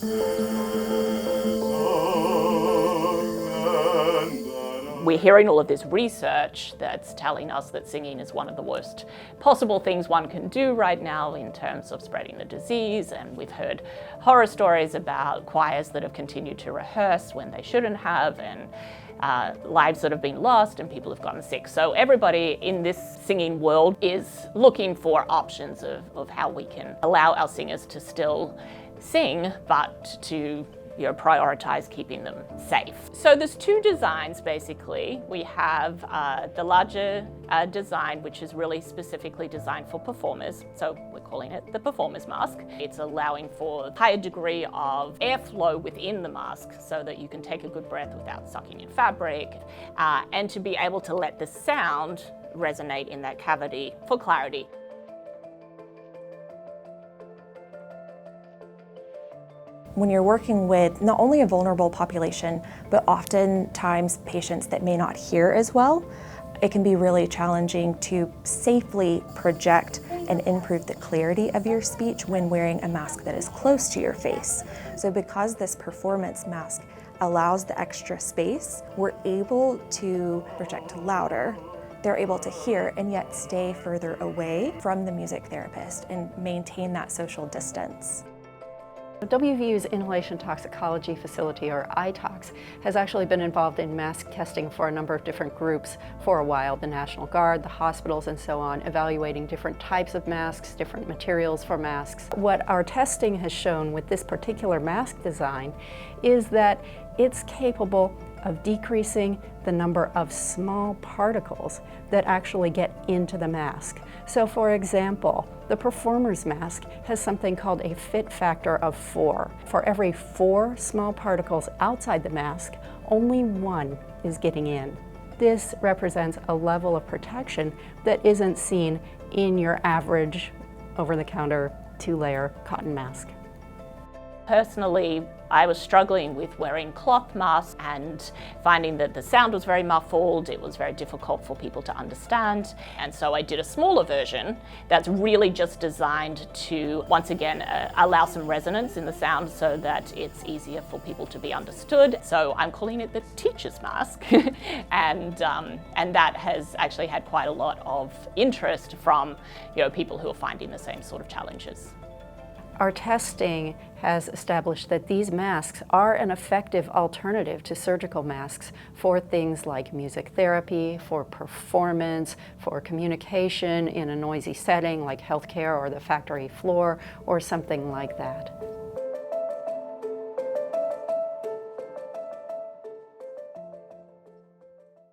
We're hearing all of this research that's telling us that singing is one of the worst possible things one can do right now in terms of spreading the disease, and we've heard horror stories about choirs that have continued to rehearse when they shouldn't have, and lives that have been lost and people have gotten sick. So everybody in this singing world is looking for options of how we can allow our singers to still sing, but to prioritize keeping them safe. So there's two designs basically. We have the larger design, which is really specifically designed for performers. So we're calling it the performer's mask. It's allowing for a higher degree of airflow within the mask so that you can take a good breath without sucking in fabric, and to be able to let the sound resonate in that cavity for clarity. When you're working with not only a vulnerable population, but oftentimes patients that may not hear as well, it can be really challenging to safely project and improve the clarity of your speech when wearing a mask that is close to your face. So because this performance mask allows the extra space, we're able to project louder. They're able to hear and yet stay further away from the music therapist and maintain that social distance. WVU's Inhalation Toxicology Facility, or ITOX, has actually been involved in mask testing for a number of different groups for a while, the National Guard, the hospitals, and so on, evaluating different types of masks, different materials for masks. What our testing has shown with this particular mask design is that it's capable of decreasing the number of small particles that actually get into the mask. So for example, the performer's mask has something called a fit factor of 4. For every 4 small particles outside the mask, only 1 is getting in. This represents a level of protection that isn't seen in your average over-the-counter 2-layer cotton mask. Personally, I was struggling with wearing cloth masks and finding that the sound was very muffled. It was very difficult for people to understand. And so I did a smaller version that's really just designed to, once again, allow some resonance in the sound so that it's easier for people to be understood. So I'm calling it the teacher's mask. and that has actually had quite a lot of interest from people who are finding the same sort of challenges. Our testing has established that these masks are an effective alternative to surgical masks for things like music therapy, for performance, for communication in a noisy setting like healthcare or the factory floor or something like that.